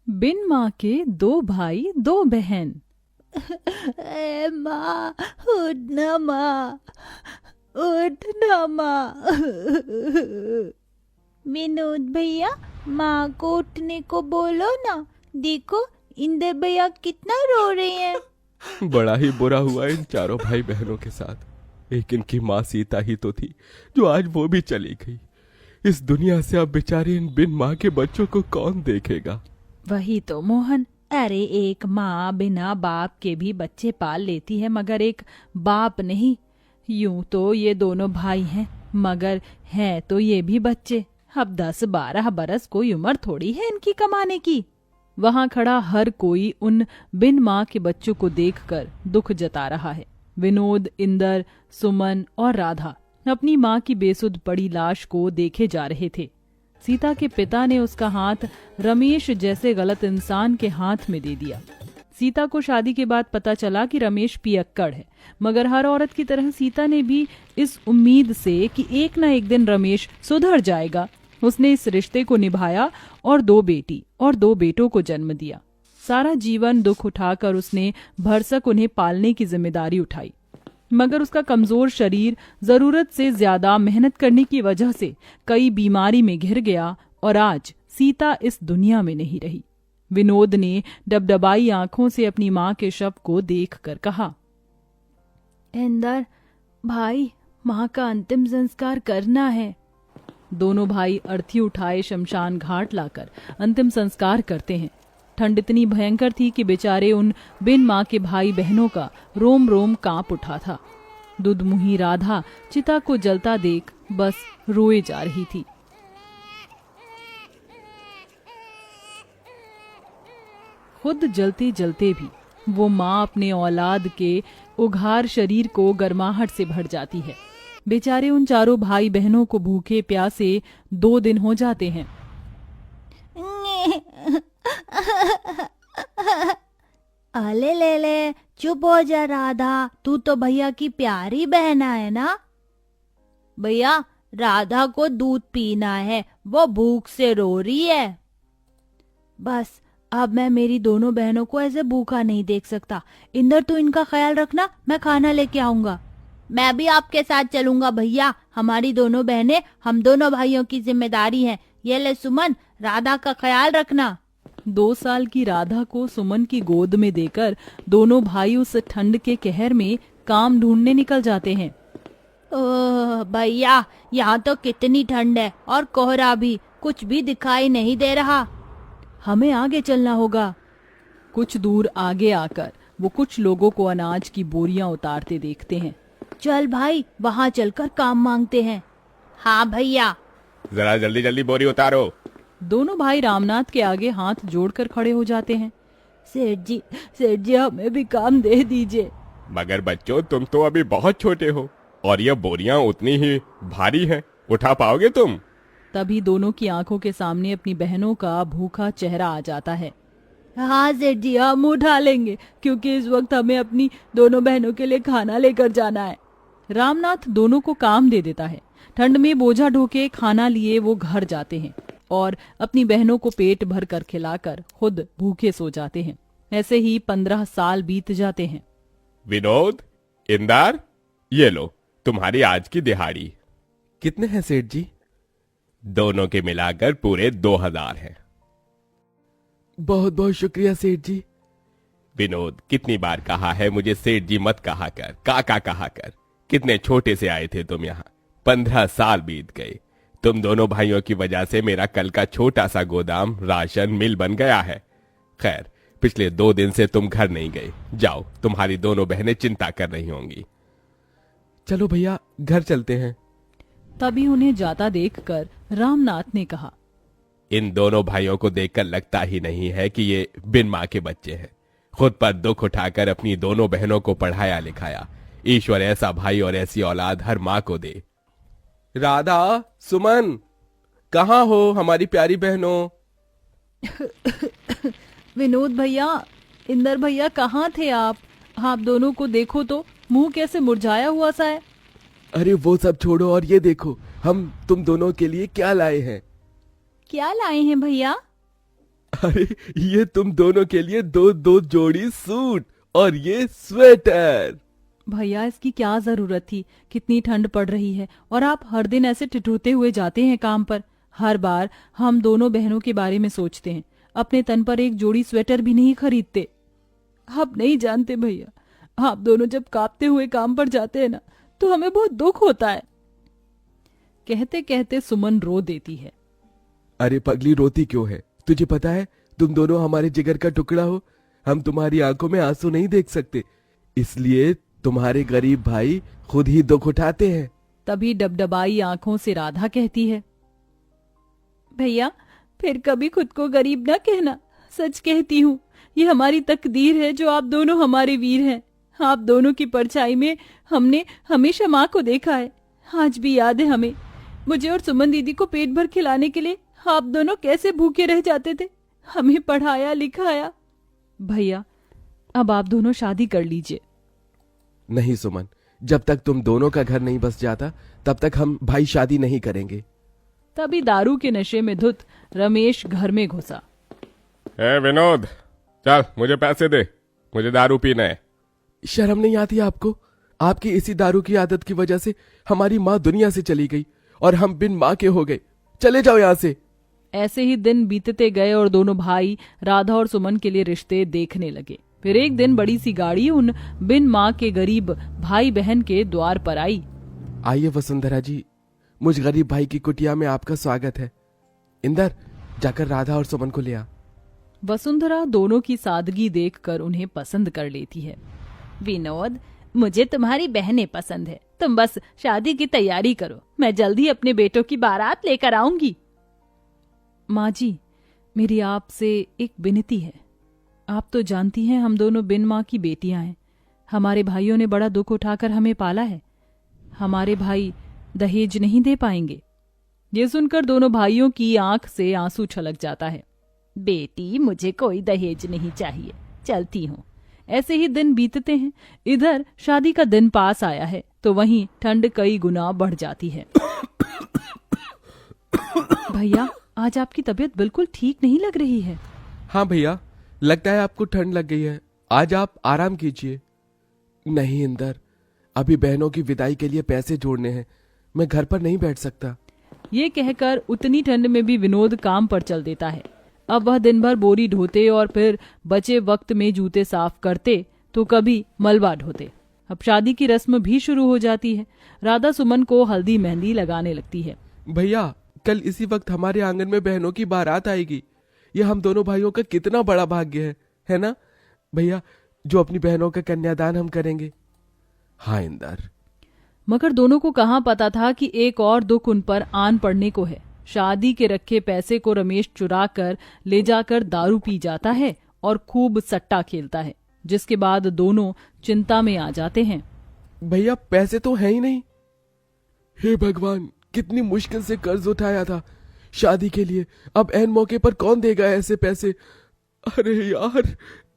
बिन माँ के दो भाई दो बहन। ए माँ, उठ ना माँ, उठ ना माँ। विनोद भैया, माँ को उठने को बोलो ना। देखो, इंदर भैया कितना रो रहे हैं। बड़ा ही बुरा हुआ इन चारों भाई बहनों के साथ। एक इनकी माँ सीता ही तो थी, जो आज वो भी चली गई। इस दुनिया से अब बेचारे इन बिन माँ के बच्चों को कौन देखेगा। वही तो मोहन, अरे एक माँ बिना बाप के भी बच्चे पाल लेती है, मगर एक बाप नहीं। यूं तो ये दोनों भाई हैं, मगर हैं तो ये भी बच्चे। अब 10-12 बरस कोई उम्र थोड़ी है इनकी कमाने की। वहां खड़ा हर कोई उन बिन माँ के बच्चों को देखकर दुख जता रहा है। विनोद, इंदर, सुमन और राधा अपनी माँ की बेसुध पड़ी लाश को देखे जा रहे थे। सीता के पिता ने उसका हाथ रमेश जैसे गलत इंसान के हाथ में दे दिया। सीता को शादी के बाद पता चला कि रमेश पियक्कड़ है, मगर हर औरत की तरह सीता ने भी इस उम्मीद से कि एक न एक दिन रमेश सुधर जाएगा, उसने इस रिश्ते को निभाया और 2 बेटी और 2 बेटों को जन्म दिया। सारा जीवन दुख उठाकर उसने भरसक उन्हें पालने की जिम्मेदारी उठाई, मगर उसका कमजोर शरीर जरूरत से ज्यादा मेहनत करने की वजह से कई बीमारी में घिर गया और आज सीता इस दुनिया में नहीं रही। विनोद ने डबडबाई आंखों से अपनी माँ के शव को देखकर कहा, इंदर भाई, माँ का अंतिम संस्कार करना है। दोनों भाई अर्थी उठाए शमशान घाट लाकर अंतिम संस्कार करते हैं। ठंड इतनी भयंकर थी कि बेचारे उन बिन माँ के भाई बहनों का रोम रोम कांप उठा था। दुधमुही राधा चिता को जलता देख बस रोए जा रही थी। खुद जलते जलते भी वो माँ अपने औलाद के उघार शरीर को गर्माहट से भर जाती है। बेचारे उन चारों भाई बहनों को भूखे प्यासे 2 दिन हो जाते हैं। अले ले ले, चुप हो जा राधा, तू तो भैया की प्यारी बहन है ना। भैया, राधा को दूध पीना है, वो भूख से रो रही है। बस अब मैं मेरी दोनों बहनों को ऐसे भूखा नहीं देख सकता। इंदर, तू इनका ख्याल रखना, मैं खाना लेके आऊंगा। मैं भी आपके साथ चलूंगा भैया, हमारी दोनों बहनें हम दोनों भाइयों की जिम्मेदारी है। ये ले सुमन, राधा का ख्याल रखना। 2 साल की राधा को सुमन की गोद में देकर दोनों भाई उस ठंड के कहर में काम ढूंढने निकल जाते हैं। ओह भैया, यहाँ तो कितनी ठंड है और कोहरा भी, कुछ भी दिखाई नहीं दे रहा। हमें आगे चलना होगा। कुछ दूर आगे आकर वो कुछ लोगों को अनाज की बोरियां उतारते देखते हैं। चल भाई, वहाँ चलकर काम मांगते हैं। हाँ भैया। जरा जल्दी जल्दी बोरी उतारो। दोनों भाई रामनाथ के आगे हाथ जोड़कर खड़े हो जाते हैं। सेठ जी हमें भी काम दे दीजिए। मगर बच्चों, तुम तो अभी बहुत छोटे हो और ये बोरियां उतनी ही भारी हैं, उठा पाओगे तुम? तभी दोनों की आंखों के सामने अपनी बहनों का भूखा चेहरा आ जाता है। हाँ सेठ जी, हम उठा लेंगे, क्योंकि इस वक्त हमें अपनी दोनों बहनों के लिए खाना लेकर जाना है। रामनाथ दोनों को काम दे देता है। ठंड में बोझा ढोके खाना लिए वो घर जाते हैं और अपनी बहनों को पेट भर कर खिलाकर खुद भूखे सो जाते हैं। ऐसे ही 15 साल बीत जाते हैं। विनोद, इंदर, ये लो तुम्हारी आज की दिहाड़ी। कितने हैं सेठ जी? दोनों के मिलाकर पूरे 2000 हैं। बहुत बहुत शुक्रिया सेठ जी। विनोद, कितनी बार कहा है मुझे सेठ जी मत कहा कर, काका कहा कर। कितने छोटे से आए थे तुम यहाँ, 15 साल बीत गए। तुम दोनों भाइयों की वजह से मेरा कल का छोटा सा गोदाम राशन मिल बन गया है। खैर, पिछले 2 दिन से तुम घर नहीं गए। जाओ, तुम्हारी दोनों बहनें चिंता कर रही होंगी। चलो भैया, घर चलते हैं। तभी उन्हें जाता देखकर रामनाथ ने कहा, इन दोनों भाइयों को देखकर लगता ही नहीं है कि ये बिन माँ के बच्चे हैं। खुद पर दुख उठाकर अपनी दोनों बहनों को पढ़ाया लिखाया। ईश्वर ऐसा भाई और ऐसी औलाद हर माँ को दे। राधा, सुमन, कहाँ हो हमारी प्यारी बहनों? विनोद भैया, इंदर भैया, कहाँ थे आप? आप दोनों को देखो तो, मुंह कैसे मुरझाया हुआ सा है। अरे वो सब छोड़ो और ये देखो, हम तुम दोनों के लिए क्या लाए हैं। क्या लाए हैं भैया? अरे ये तुम दोनों के लिए दो दो जोड़ी सूट और ये स्वेटर। भैया इसकी क्या जरूरत थी, कितनी ठंड पड़ रही है और आप हर दिन ऐसे ठिठुरते हुए जाते हैं काम पर। हर बार हम दोनों बहनों के बारे में सोचते हैं, अपने तन पर एक जोड़ी स्वेटर भी नहीं खरीदते। आप नहीं जानते भैया, आप दोनों जब कांपते हुए काम पर जाते हैं ना तो हमें बहुत दुख होता है। कहते कहते सुमन रो देती है। अरे पगली रोती क्यों है? तुझे पता है तुम दोनों हमारे जिगर का टुकड़ा हो। हम तुम्हारी आंखों में आंसू नहीं देख सकते, इसलिए तुम्हारे गरीब भाई खुद ही दुख उठाते हैं। तभी डबडबाई आंखों से राधा कहती है, भैया फिर कभी खुद को गरीब न कहना। सच कहती हूँ, ये हमारी तकदीर है जो आप दोनों हमारे वीर हैं। आप दोनों की परछाई में हमने हमेशा माँ को देखा है। आज भी याद है हमें, मुझे और सुमन दीदी को पेट भर खिलाने के लिए आप दोनों कैसे भूखे रह जाते थे, हमें पढ़ाया लिखाया। भैया अब आप दोनों शादी कर लीजिए। नहीं सुमन, जब तक तुम दोनों का घर नहीं बस जाता तब तक हम भाई शादी नहीं करेंगे। तभी दारू के नशे में धुत रमेश घर में घुसा। ए विनोद, चल मुझे पैसे दे, मुझे दारू पीना है। शर्म नहीं आती आपको? आपकी इसी दारू की आदत की वजह से हमारी माँ दुनिया से चली गई और हम बिन माँ के हो गए। चले जाओ यहाँ से। ऐसे ही दिन बीतते गए और दोनों भाई राधा और सुमन के लिए रिश्ते देखने लगे। फिर एक दिन बड़ी सी गाड़ी उन बिन माँ के गरीब भाई बहन के द्वार पर आई। आइए वसुंधरा जी, मुझ गरीब भाई की कुटिया में आपका स्वागत है। इंदर, जाकर राधा और सुमन को ले आ। वसुंधरा दोनों की सादगी देखकर उन्हें पसंद कर लेती है। विनोद, मुझे तुम्हारी बहनें पसंद है। तुम बस शादी की तैयारी करो, मैं जल्दी अपने बेटों की बारात लेकर आऊंगी। माँ जी, मेरी आपसे एक विनती है। आप तो जानती हैं हम दोनों बिन माँ की बेटियां हैं। हमारे भाइयों ने बड़ा दुख उठाकर हमें पाला है। हमारे भाई दहेज नहीं दे पाएंगे। ये सुनकर दोनों भाइयों की आंख से आंसू छलक जाता है। बेटी, मुझे कोई दहेज नहीं चाहिए, चलती हूँ। ऐसे ही दिन बीतते हैं। इधर शादी का दिन पास आया है तो वहीं ठंड कई गुना बढ़ जाती है। भैया आज आपकी तबीयत बिल्कुल ठीक नहीं लग रही है। हाँ भैया, लगता है आपको ठंड लग गई है। आज आप आराम कीजिए। नहीं इंदर, अभी बहनों की विदाई के लिए पैसे जोड़ने हैं, मैं घर पर नहीं बैठ सकता। ये कहकर उतनी ठंड में भी विनोद काम पर चल देता है। अब वह दिन भर बोरी ढोते और फिर बचे वक्त में जूते साफ करते तो कभी मलबा ढोते। अब शादी की रस्म भी शुरू हो जाती है। राधा सुमन को हल्दी मेहंदी लगाने लगती है। भैया, कल इसी वक्त हमारे आंगन में बहनों की बारात आएगी। ये हम दोनों भाइयों का कितना बड़ा भाग्य है ना भैया, जो अपनी बहनों का कन्यादान हम करेंगे। हाँ इंदर। मगर दोनों को कहाँ पता था कि एक और दुख उन पर आन पड़ने को है। शादी के रखे पैसे को रमेश चुरा कर ले जाकर दारू पी जाता है और खूब सट्टा खेलता है, जिसके बाद दोनों चिंता में आ जाते हैं। भैया पैसे तो है ही नहीं। हे भगवान, कितनी मुश्किल से कर्ज उठाया था शादी के लिए, अब ऐन मौके पर कौन देगा ऐसे पैसे। अरे यार,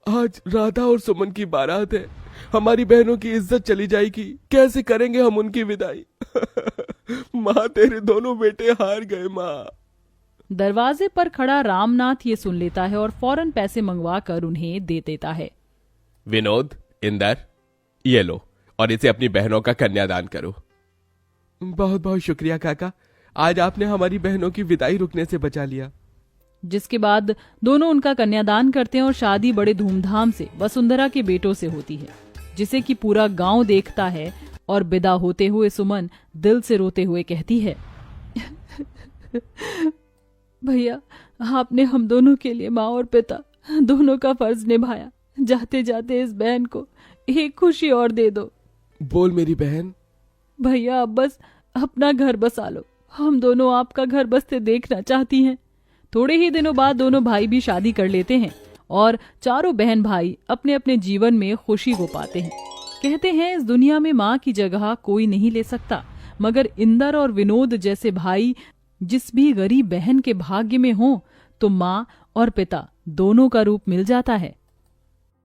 आज राधा और सुमन की बारात है, हमारी बहनों की इज्जत चली जाएगी, कैसे करेंगे हम उनकी विदाई। माँ, तेरे दोनों बेटे हार गए माँ। दरवाजे पर खड़ा रामनाथ ये सुन लेता है और फौरन पैसे मंगवा कर उन्हें दे देता है। विनोद, इंदर, ये लो और इसे अपनी बहनों का कन्यादान करो। बहुत बहुत शुक्रिया काका, आज आपने हमारी बहनों की विदाई रुकने से बचा लिया। जिसके बाद दोनों उनका कन्यादान करते हैं और शादी बड़े धूमधाम से वसुंधरा के बेटों से होती है, जिसे कि पूरा गांव देखता है। और विदा होते हुए सुमन दिल से रोते हुए कहती है, भैया आपने हम दोनों के लिए माँ और पिता दोनों का फर्ज निभाया। जाते जाते इस बहन को एक खुशी और दे दो। बोल मेरी बहन। भैया अब बस अपना घर बसा लो, हम दोनों आपका घर बसते देखना चाहती हैं। थोड़े ही दिनों बाद दोनों भाई भी शादी कर लेते हैं और चारों बहन भाई अपने अपने जीवन में खुशी को पाते हैं। कहते हैं इस दुनिया में माँ की जगह कोई नहीं ले सकता, मगर इंदर और विनोद जैसे भाई जिस भी गरीब बहन के भाग्य में हो तो माँ और पिता दोनों का रूप मिल जाता है।